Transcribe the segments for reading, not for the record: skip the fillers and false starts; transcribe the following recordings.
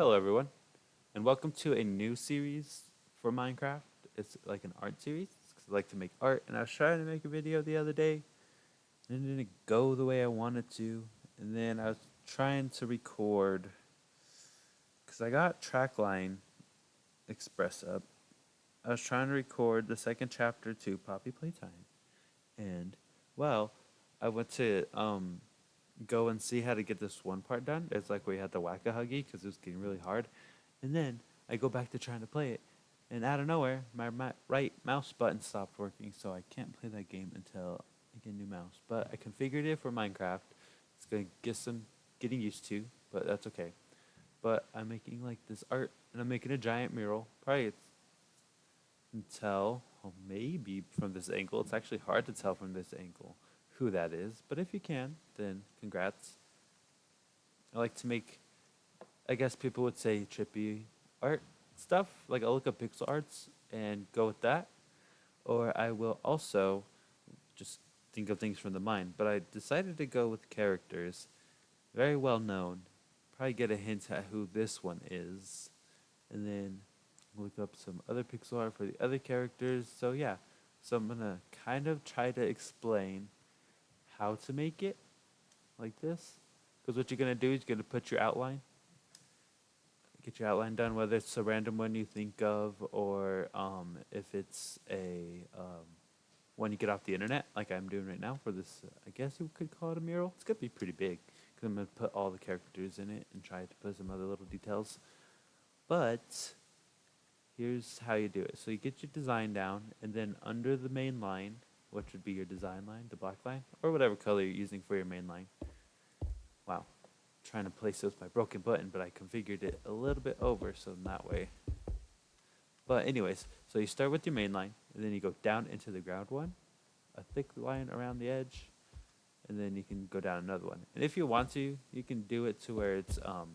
Hello, everyone, and welcome to a new series for Minecraft. It's like an art series 'cause I like to make art, and I was trying to make a video the other day, and it didn't go the way I wanted to. And then I was trying to record because I got Trackline Express up. I was trying to record the second chapter to Poppy Playtime, and well, I went to go and see how to get this one part done. It's like where you had to whack a huggy because it was getting really hard. And then I go back to trying to play it, and out of nowhere, my right mouse button stopped working, so I can't play that game until I get a new mouse. But I configured it for Minecraft. It's gonna get some getting used to, but that's okay. But I'm making like this art, and I'm making a giant mural. Probably it's tell, well, maybe from this angle. It's actually hard to tell from this angle who that is, but if you can, then congrats. I like to make, I guess people would say, trippy art stuff. Like I'll look up pixel arts and go with that, or I will also just think of things from the mind. But I decided to go with characters, very well known. Probably get a hint at who this one is, and then look up some other pixel art for the other characters. So yeah, so I'm gonna kind of try to explain how to make it like this. Because what you're gonna do is you're gonna put your outline, get your outline done, whether it's a random one you think of or if it's a one you get off the internet, like I'm doing right now for this. I guess you could call it a mural. It's gonna be pretty big because I'm gonna put all the characters in it and try to put some other little details. But here's how you do it. So you get your design down, and then under the main line, which would be your design line, the black line, or whatever color you're using for your main line. Wow, trying to place it with my broken button, but I configured it a little bit over, so in that way. But anyways, so you start with your main line, and then you go down into the ground one, a thick line around the edge, and then you can go down another one. And if you want to, you can do it to where it's not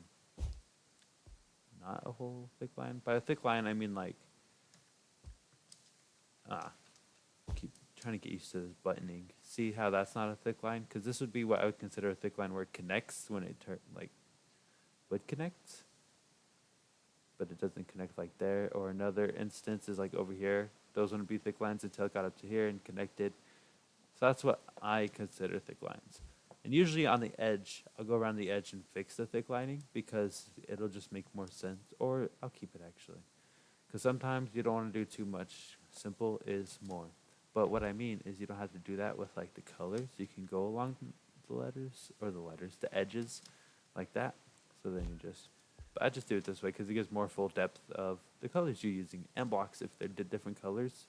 a whole thick line. By a thick line, I mean like keep trying to get used to this buttoning. See how that's not a thick line? Because this would be what I would consider a thick line where it connects when it would connect, but it doesn't connect like there. Or another instance is like over here. Those wouldn't be thick lines until it got up to here and connected. So that's what I consider thick lines. And usually on the edge, I'll go around the edge and fix the thick lining because it'll just make more sense. Or I'll keep it actually. Because sometimes you don't want to do too much. Simple is more. But what I mean is you don't have to do that with like the colors. You can go along the edges like that. So then you just, but I just do it this way because it gives more full depth of the colors you're using and blocks if they're different colors.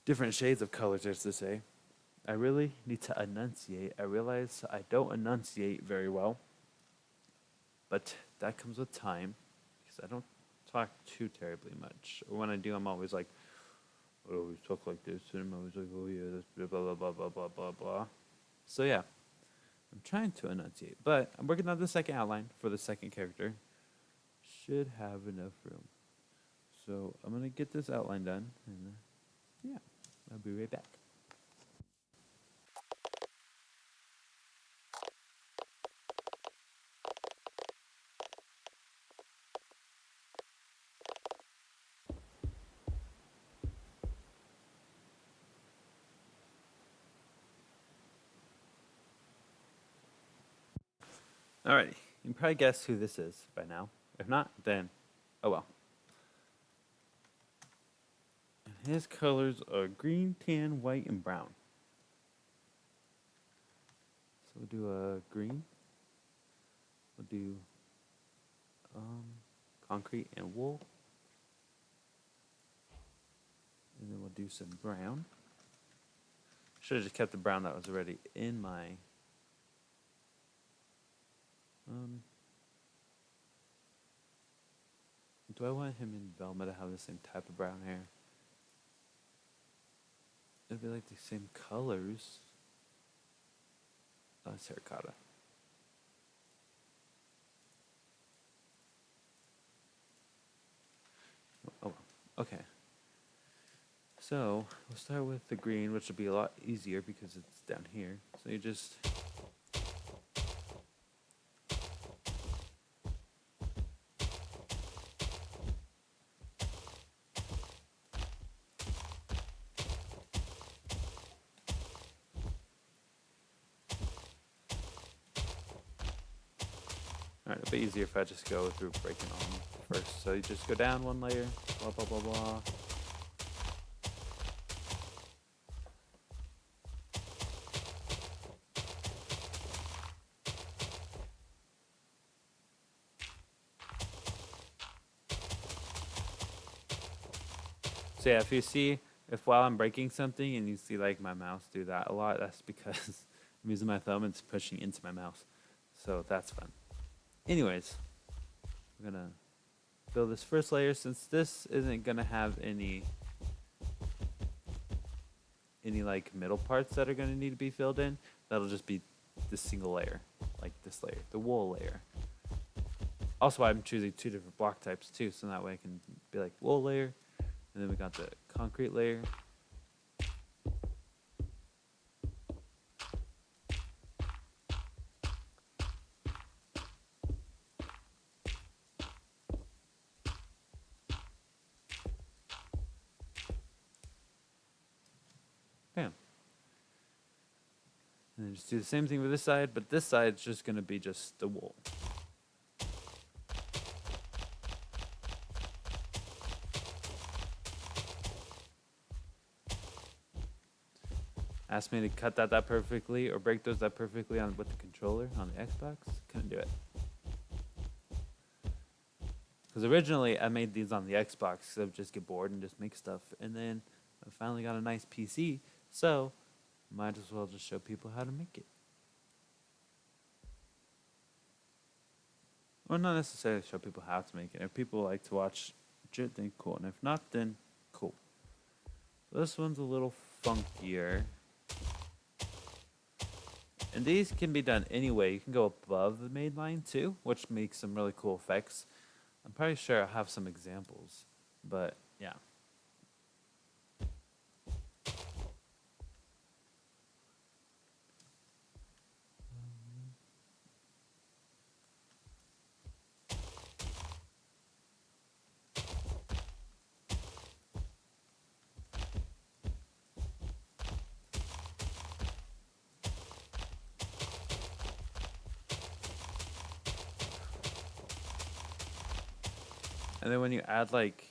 Different shades of colors, as to say. I really need to enunciate. I realize I don't enunciate very well, but that comes with time because I don't talk too terribly much. Or when I do, I'm always like, I always talk like this, and I'm always like, oh yeah, this blah blah blah blah blah blah blah. So yeah, I'm trying to enunciate, but I'm working on the second outline for the second character. Should have enough room. So I'm gonna get this outline done, and yeah, I'll be right back. Alrighty, you can probably guess who this is by now. If not, then oh well. And his colors are green, tan, white, and brown. So we'll do a green. We'll do concrete and wool. And then we'll do some brown. Should have just kept the brown that was already in my do I want him in Velma to have the same type of brown hair? It'd be like the same colors. Oh, it's terracotta. Oh, well. Okay. So, we'll start with the green, which will be a lot easier because it's down here. So you just Alright, a bit easier if I just go through breaking all them first. So you just go down one layer, blah, blah, blah, blah. So yeah, if you see, if while I'm breaking something and you see like my mouse do that a lot, that's because I'm using my thumb and it's pushing into my mouse. So that's fun. Anyways, I'm gonna fill this first layer since this isn't gonna have any like middle parts that are gonna need to be filled in. That'll just be this single layer, like this layer, the wool layer. Also, I'm choosing 2 different block types too, so that way I can be like wool layer, and then we got the concrete layer. Bam. And then just do the same thing with this side, but this side's just gonna be just the wool. Asked me to cut that perfectly or break those that perfectly on with the controller on the Xbox. Couldn't do it. Because originally I made these on the Xbox because I would just get bored and just make stuff. And then I finally got a nice PC, so might as well just show people how to make it. Or not necessarily show people how to make it. If people like to watch it, then cool. And if not, then cool. This one's a little funkier. And these can be done anyway. You can go above the main line too, which makes some really cool effects. I'm pretty sure I'll have some examples, but yeah. And then when you add like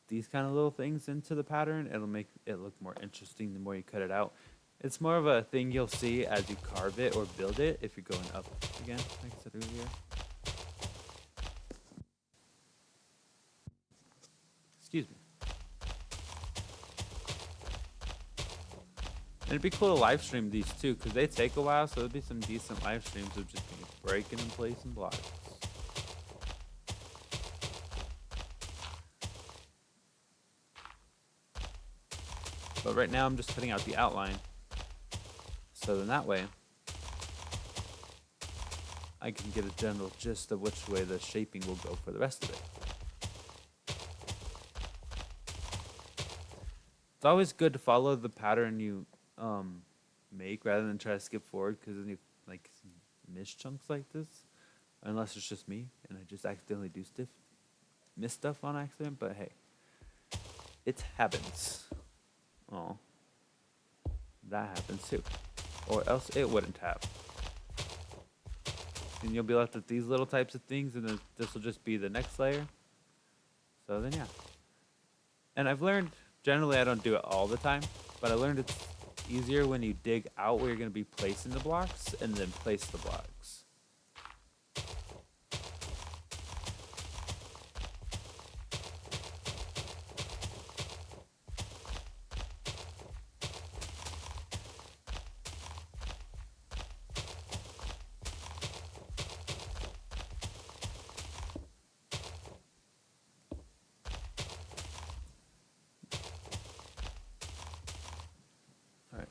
these kind of little things into the pattern, it'll make it look more interesting the more you cut it out. It's more of a thing you'll see as you carve it or build it if you're going up again, like I said earlier. Excuse me. And it'd be cool to live stream these too, because they take a while, so there'll be some decent live streams of just being breaking in place and blocks. But right now I'm just cutting out the outline. So then that way, I can get a general gist of which way the shaping will go for the rest of it. It's always good to follow the pattern you make rather than try to skip forward, because then you like miss chunks like this. Unless it's just me and I just accidentally miss stuff on accident, but hey, it happens. Oh, that happens too. Or else it wouldn't have. And you'll be left with these little types of things, and then this will just be the next layer. So then yeah. And I've learned, generally I don't do it all the time, but I learned it's easier when you dig out where you're going to be placing the blocks and then place the blocks.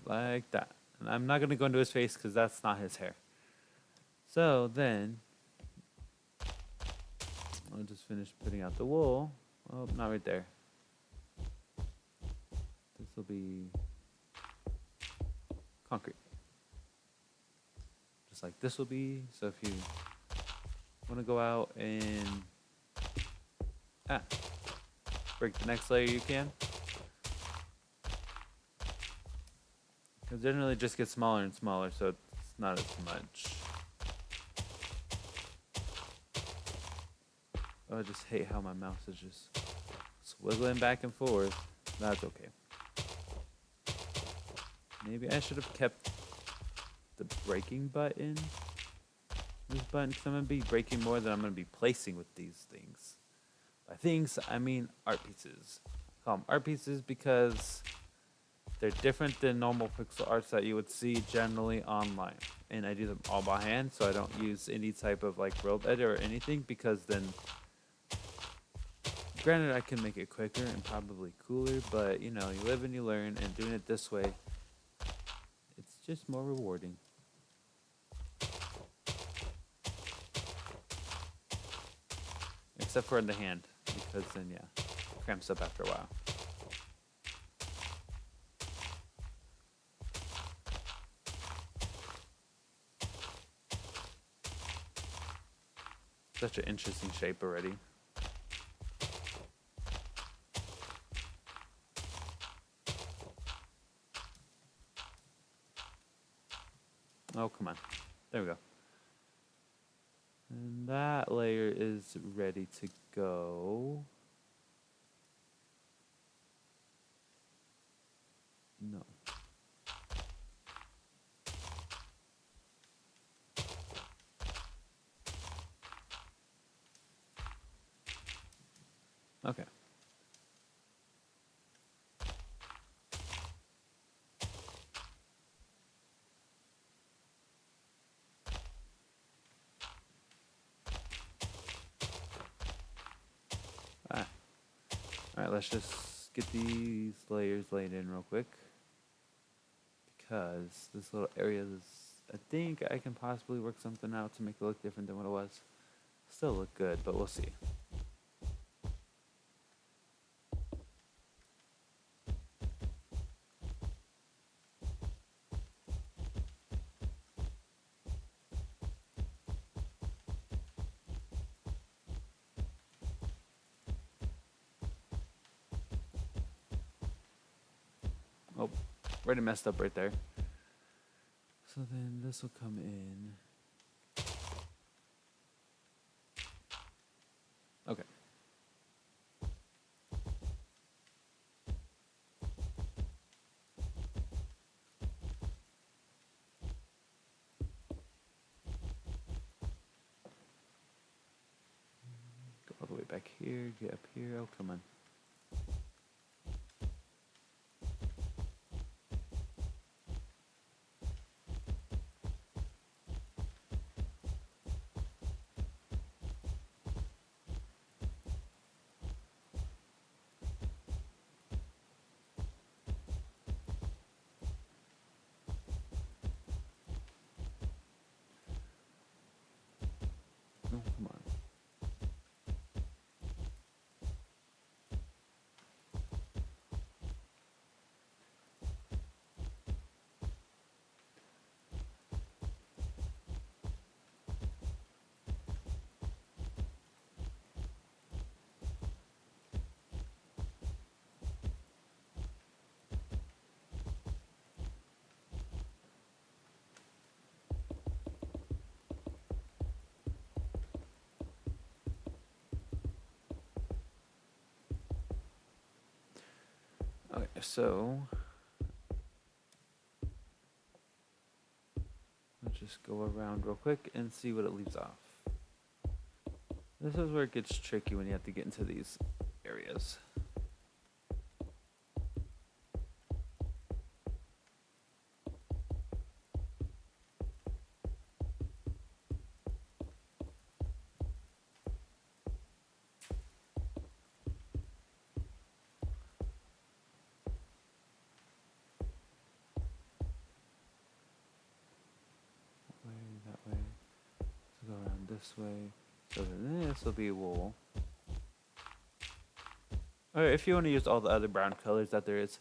Like that. And I'm not going to go into his face because that's not his hair. So then, I'll just finish putting out the wool. Oh, not right there. This will be concrete. Just like this will be. So if you want to go out and break the next layer, you can. Because generally it just gets smaller and smaller, so it's not as much. Oh, I just hate how my mouse is just swiggling back and forth. That's okay. Maybe I should have kept the braking button. This button, because I'm going to be braking more than I'm going to be placing with these things. By things, I mean art pieces. I call them art pieces because they're different than normal pixel arts that you would see generally online. And I do them all by hand, so I don't use any type of like world editor or anything, because then, granted, I can make it quicker and probably cooler, but you know, you live and you learn, and doing it this way, it's just more rewarding. Except for in the hand, because then, yeah, cramps up after a while. Such an interesting shape already. Oh, come on. There we go. And that layer is ready to go. No. Okay. Ah. Alright, let's just get these layers laid in real quick. Because this little area is, I think I can possibly work something out to make it look different than what it was. Still look good, but we'll see. Oh, already messed up right there. So then this will come in. Okay. Go all the way back here, get up here. Oh, come on. No, come on. Okay, so let's just go around real quick and see what it leaves off. This is where it gets tricky when you have to get into these areas. That way. So go around this way. So then this will be wool. Or if you want to use all the other brown colors that there is,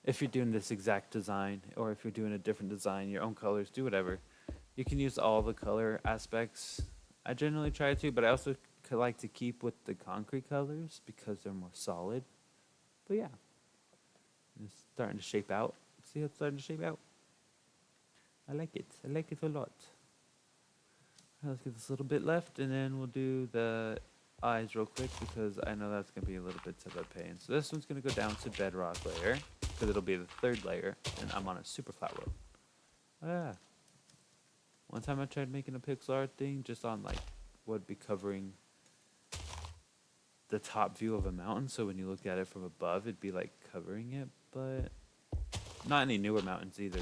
if you're doing this exact design, or if you're doing a different design, your own colors, do whatever. You can use all the color aspects. I generally try to, but I also like to keep with the concrete colors because they're more solid. But yeah, it's starting to shape out. See how it's starting to shape out? I like it. I like it a lot. Let's get this little bit left, and then we'll do the eyes real quick because I know that's going to be a little bit of a pain. So this one's going to go down to bedrock layer because it'll be the third layer, and I'm on a super flat world. Ah. One time I tried making a pixel art thing just on like what would be covering the top view of a mountain, so when you look at it from above it'd be like covering it, but not any newer mountains either.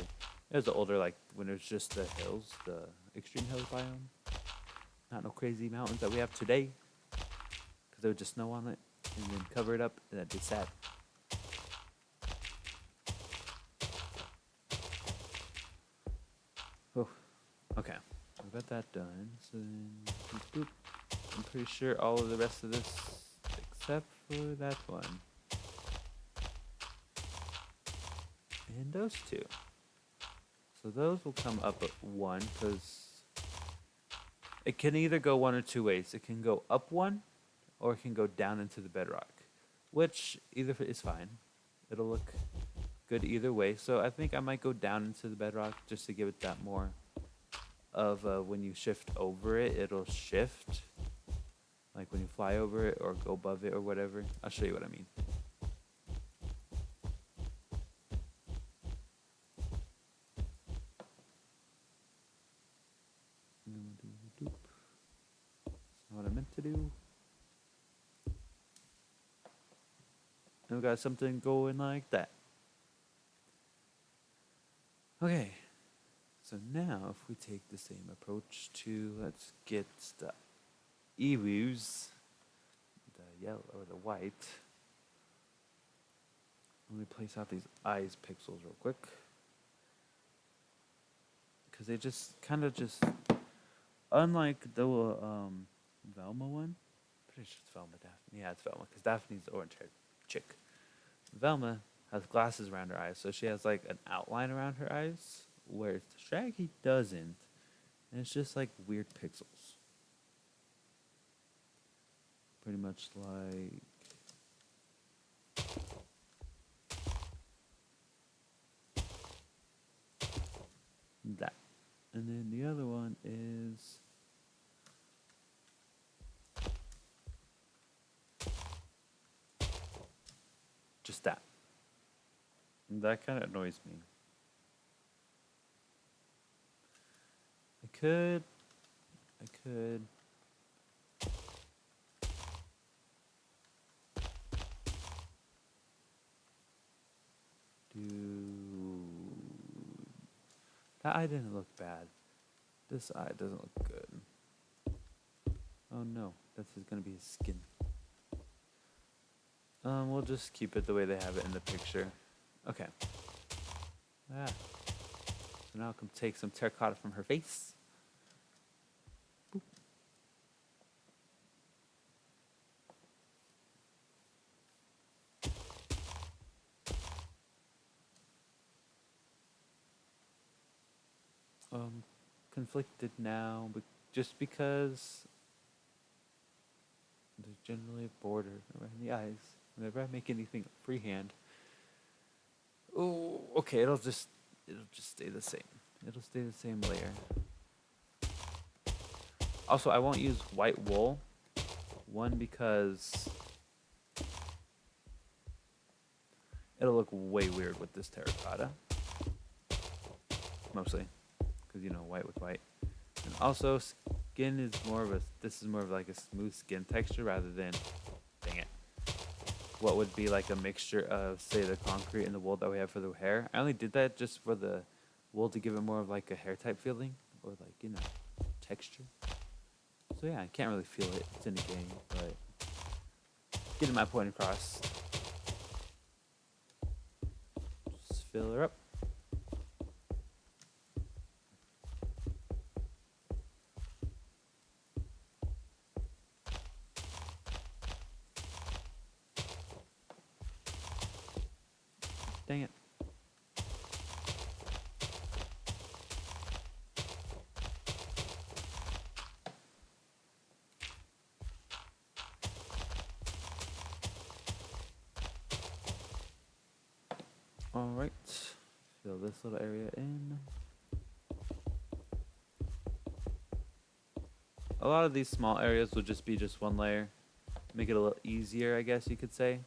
It was the older, like when it was just the hills, the extreme hills biome. Not no crazy mountains that we have today, because there would just snow on it and then cover it up, and that'd be sad. Oh, okay. I got that done. So then, boop, boop. I'm pretty sure all of the rest of this, except for that one. And those two. So those will come up at 1, because it can either go one or two ways. It can go up 1, or it can go down into the bedrock, which either is fine. It'll look good either way. So I think I might go down into the bedrock just to give it that more of when you shift over it, it'll shift. Like when you fly over it or go above it or whatever. I'll show you what I mean. That's what I meant to do. And we got something going like that. Okay. So now if we take the same approach to, let's get the emus, the yellow or the white. Let me place out these eyes pixels real quick, because they just kind of just, unlike the Velma one, pretty sure it's Velma Daphne. Yeah, it's Velma, because Daphne's the orange-haired chick. Velma has glasses around her eyes, so she has like an outline around her eyes, whereas Shaggy doesn't, and it's just like weird pixels. Pretty much like that. And then the other one is just that. And that kind of annoys me. I could do that. Eye didn't look bad. This eye doesn't look good. Oh no, this is gonna be his skin. We'll just keep it the way they have it in the picture. Okay. Ah. So now I can take some terracotta from her face. Boop. Conflicted now, but just because there's generally a border around the eyes whenever I make anything freehand. Oh, okay, it'll just stay the same. It'll stay the same layer. Also, I won't use white wool. One, because it'll look way weird with this terracotta. Mostly. Because, you know, white with white. And also, skin is more of a, this is more of like a smooth skin texture rather than, dang it, what would be like a mixture of, say, the concrete and the wool that we have for the hair. I only did that just for the wool to give it more of like a hair type feeling, or like, you know, texture. So yeah, I can't really feel it. It's in the game, but getting my point across. Just fill her up. Dang it. Alright, fill this little area in. A lot of these small areas will just be just one layer. make it a little easier, I guess you could say.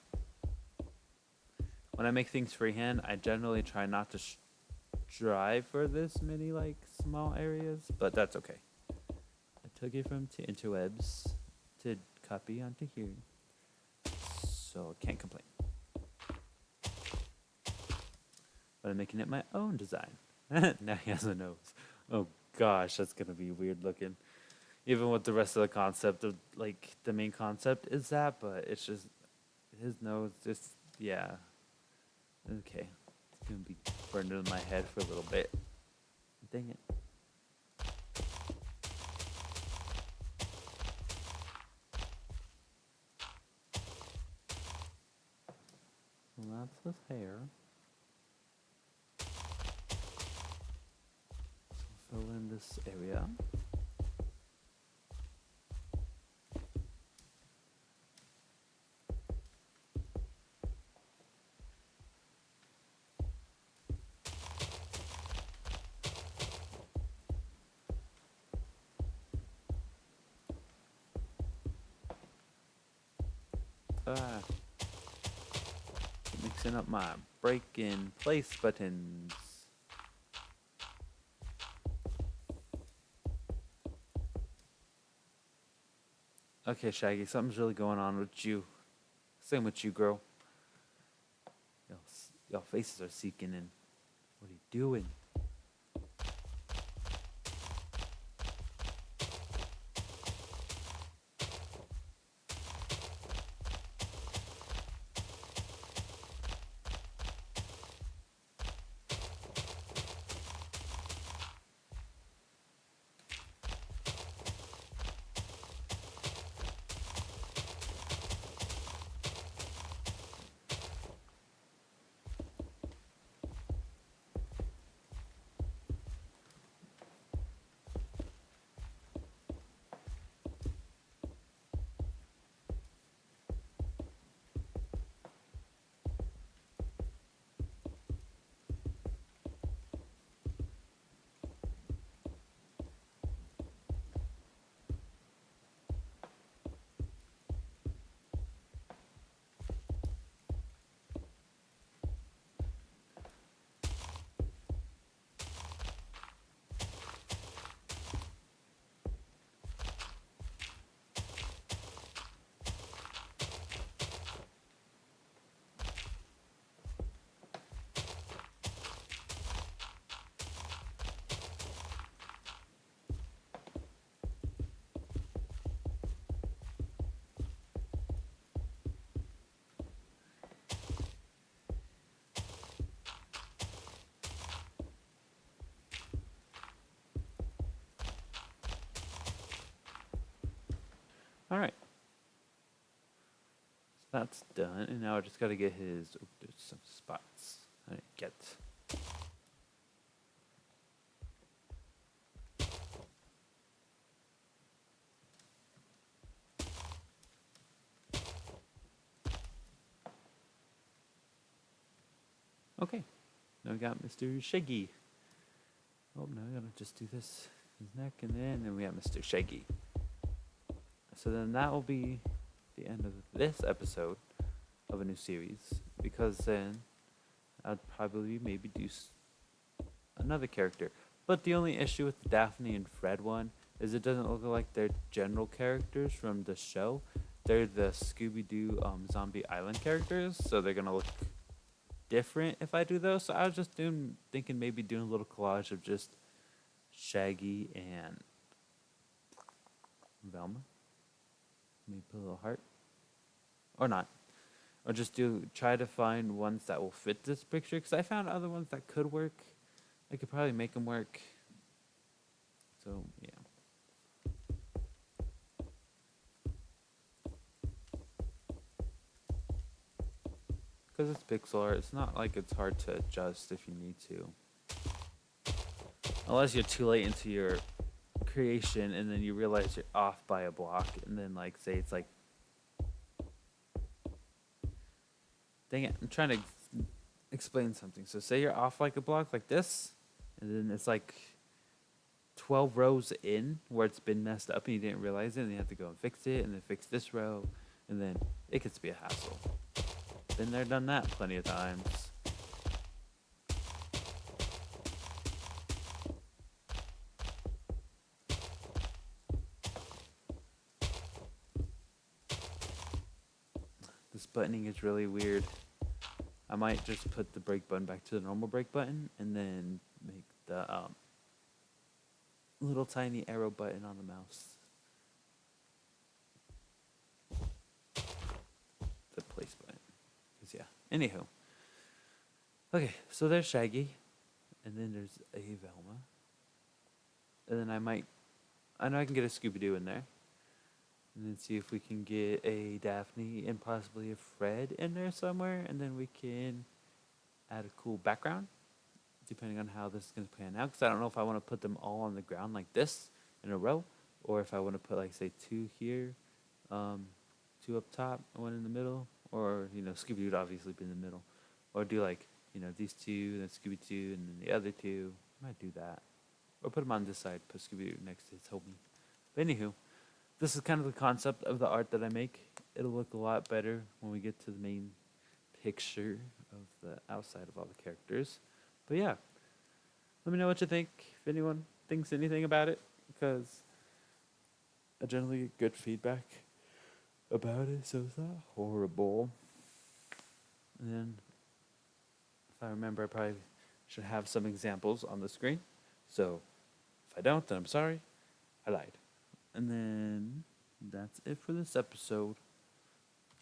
When I make things freehand, I generally try not to strive for this many like small areas, but that's okay. I took it from interwebs to copy onto here, so I can't complain. But I'm making it my own design. Now he has a nose. Oh gosh, that's gonna be weird looking. Even with the rest of the concept of like the main concept is that, but it's just his nose. Just yeah. Okay, it's gonna be burned in my head for a little bit. Dang it. Well, that's his hair. So fill in this area. Ah, mixing up my break in place buttons. Okay, Shaggy, something's really going on with you. Same with you, girl. Y'all faces are seeking in. What are you doing? All right. So that's done, and now I just gotta get his. Oh, there's some spots I didn't get. Okay. Now we got Mr. Shaggy. Oh, now I gotta just do this his neck, and then we have Mr. Shaggy. So then that will be the end of this episode of a new series, because then I'd probably maybe do another character. But the only issue with the Daphne and Fred one is it doesn't look like they're general characters from the show. They're the Scooby-Doo Zombie Island characters, so they're gonna look different if I do those. So I was just thinking maybe doing a little collage of just Shaggy and Velma. Maybe put a little heart, or not, or just try to find ones that will fit this picture. Because I found other ones that could work. I could probably make them work. So yeah. Because it's pixel art, it's not like it's hard to adjust if you need to. Unless you're too late into your creation and then you realize you're off by a block, and then like say it's like, dang it, I'm trying to explain something. So say you're off like a block like this, and then it's like 12 rows in where it's been messed up and you didn't realize it, and you have to go and fix it and then fix this row and then it gets to be a hassle. Been there, done that plenty of times. This buttoning is really weird. I might just put the brake button back to the normal brake button and then make the little tiny arrow button on the mouse the place button. Because, yeah. Anywho. Okay, so there's Shaggy. And then there's a Velma. And then I know I can get a Scooby-Doo in there. And then see if we can get a Daphne and possibly a Fred in there somewhere. And then we can add a cool background, depending on how this is going to pan out. Because I don't know if I want to put them all on the ground like this in a row. Or if I want to put, like, say, 2 here, 2 up top, 1 in the middle. Or, Scooby-Doo would obviously be in the middle. Or do, like, these 2, then Scooby-Doo, and then the other 2. I might do that. Or put them on this side, put Scooby-Doo next to his homie. But anywho, this is kind of the concept of the art that I make. It'll look a lot better when we get to the main picture of the outside of all the characters. But yeah, let me know what you think, if anyone thinks anything about it, because I generally get good feedback about it, so it's not horrible. And then, if I remember, I probably should have some examples on the screen. So, if I don't, then I'm sorry. I lied. And then, that's it for this episode.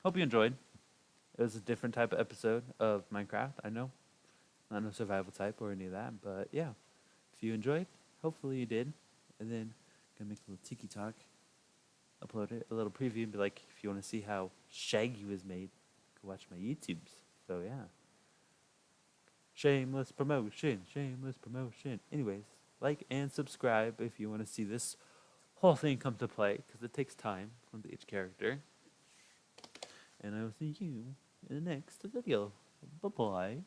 Hope you enjoyed. It was a different type of episode of Minecraft, I know. Not no survival type or any of that, but yeah. If you enjoyed, hopefully you did. And then, gonna make a little tiki talk. Upload it, a little preview, and be like, if you want to see how Shaggy was made, go watch my YouTubes. So yeah. Shameless promotion, shameless promotion. Anyways, like and subscribe if you want to see this whole thing come to play, because it takes time from each character. And I will see you in the next video. Bye-bye.